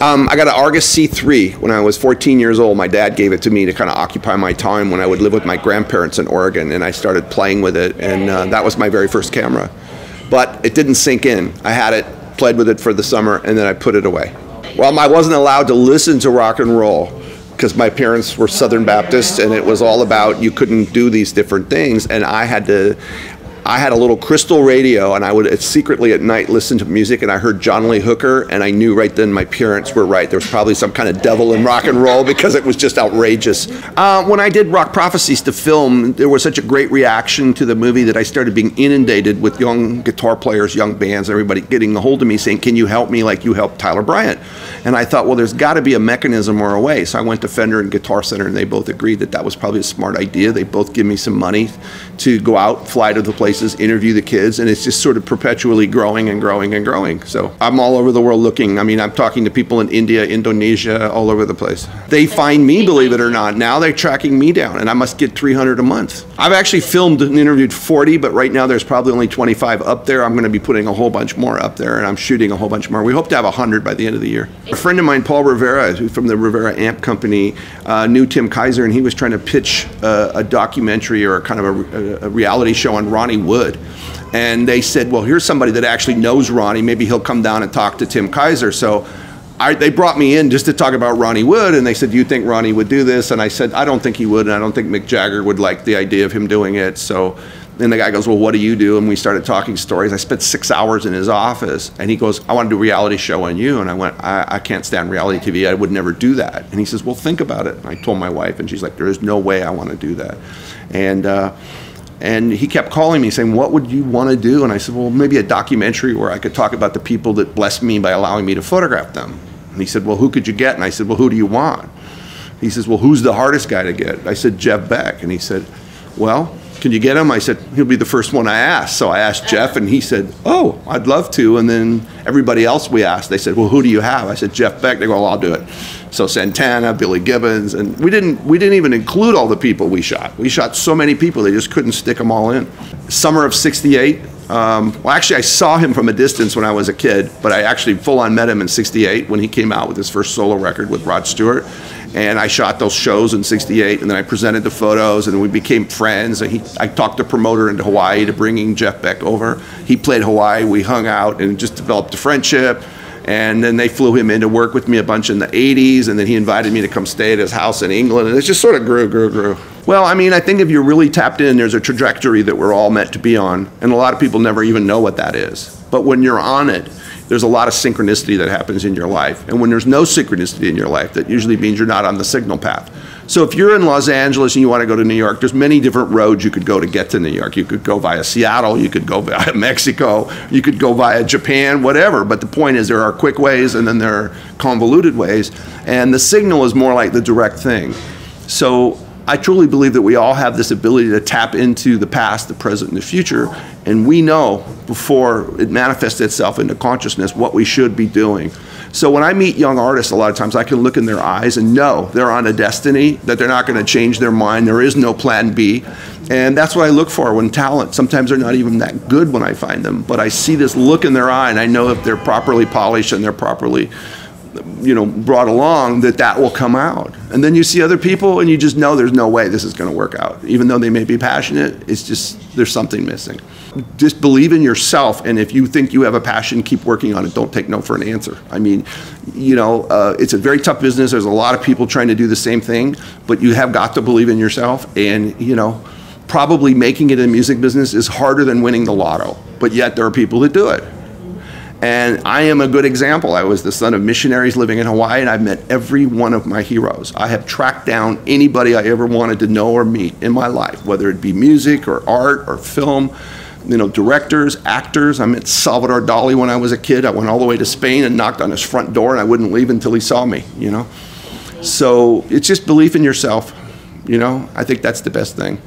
I got an Argus C3 when I was 14 years old. My dad gave it to me to kind of occupy my time when I would live with my grandparents in Oregon, and I started playing with it, and that was my very first camera. But it didn't sink in. I had it, played with it for the summer, and then I put it away. Well, I wasn't allowed to listen to rock and roll because my parents were Southern Baptists, and it was all about you couldn't do these different things, and I had a little crystal radio, and I would secretly at night listen to music, and I heard John Lee Hooker, and I knew right then my parents were right. There was probably some kind of devil in rock and roll because it was just outrageous. When I did Rock Prophecies to film, there was such a great reaction to the movie that I started being inundated with young guitar players, young bands, everybody getting a hold of me saying, can you help me like you helped Tyler Bryant? And I thought, well, there's got to be a mechanism or a way. So I went to Fender and Guitar Center, and they both agreed that that was probably a smart idea. They both give me some money to go out, fly to the places, interview the kids, and it's just sort of perpetually growing and growing and growing. So I'm all over the world looking. I mean, I'm talking to people in India, Indonesia, all over the place. They find me, believe it or not. Now they're tracking me down, and I must get 300 a month. I've actually filmed and interviewed 40, but right now there's probably only 25 up there. I'm going to be putting a whole bunch more up there, and I'm shooting a whole bunch more. We hope to have 100 by the end of the year. A friend of mine, Paul Rivera, who's from the Rivera Amp Company, knew Tim Kaiser, and he was trying to pitch a documentary or kind of a reality show on Ronnie Wood. And they said, well, here's somebody that actually knows Ronnie. Maybe he'll come down and talk to Tim Kaiser. So they brought me in just to talk about Ronnie Wood, and they said, do you think Ronnie would do this? And I said, I don't think he would, and I don't think Mick Jagger would like the idea of him doing it. So then the guy goes, well, what do you do? And we started talking stories. I spent 6 hours in his office, and he goes, I want to do a reality show on you. And I went, I can't stand reality TV. I would never do that. And he says, well, think about it. And I told my wife, and she's like, there is no way I want to do that. And he kept calling me saying, what would you want to do? And I said, well, maybe a documentary where I could talk about the people that blessed me by allowing me to photograph them. And he said, well, who could you get? And I said, well, who do you want? He says, well, who's the hardest guy to get? I said, Jeff Beck. And he said, well, can you get him? I said, he'll be the first one I asked. So I asked Jeff, and he said, oh, I'd love to. And then everybody else we asked, they said, well, who do you have? I said, Jeff Beck. They go, well, I'll do it. So Santana, Billy Gibbons, and we didn't even include all the people we shot. We shot so many people, they just couldn't stick them all in. Summer of '68, well, actually I saw him from a distance when I was a kid, but I actually full-on met him in '68 when he came out with his first solo record with Rod Stewart. And I shot those shows in '68, and then I presented the photos, and we became friends. And I talked the promoter into Hawaii to bringing Jeff Beck over. He played Hawaii, we hung out, and just developed a friendship. And then they flew him in to work with me a bunch in the '80s, and then he invited me to come stay at his house in England, and it just sort of grew. Well, I mean, I think if you're really tapped in, there's a trajectory that we're all meant to be on, and a lot of people never even know what that is. But when you're on it, there's a lot of synchronicity that happens in your life. And when there's no synchronicity in your life, that usually means you're not on the signal path. So if you're in Los Angeles and you want to go to New York, there's many different roads you could go to get to New York. You could go via Seattle, you could go via Mexico, you could go via Japan, whatever. But the point is there are quick ways and then there are convoluted ways. And the signal is more like the direct thing. So I truly believe that we all have this ability to tap into the past, the present, and the future, and we know before it manifests itself into consciousness what we should be doing. So when I meet young artists, a lot of times I can look in their eyes and know they're on a destiny, that they're not going to change their mind, there is no plan B, and that's what I look for when talent. Sometimes they're not even that good when I find them, but I see this look in their eye, and I know if they're properly polished and they're properly brought along, that will come out. And then you see other people and you just know there's no way this is going to work out. Even though they may be passionate, it's just, there's something missing. Just believe in yourself, and if you think you have a passion, keep working on it. Don't take no for an answer. I mean, it's a very tough business. There's a lot of people trying to do the same thing, but you have got to believe in yourself, and probably making it in the music business is harder than winning the lotto, but yet there are people that do it. And I am a good example. I was the son of missionaries living in Hawaii, and I've met every one of my heroes. I have tracked down anybody I ever wanted to know or meet in my life, whether it be music or art or film, directors, actors. I met Salvador Dali when I was a kid. I went all the way to Spain and knocked on his front door, and I wouldn't leave until he saw me, So it's just belief in yourself, I think that's the best thing.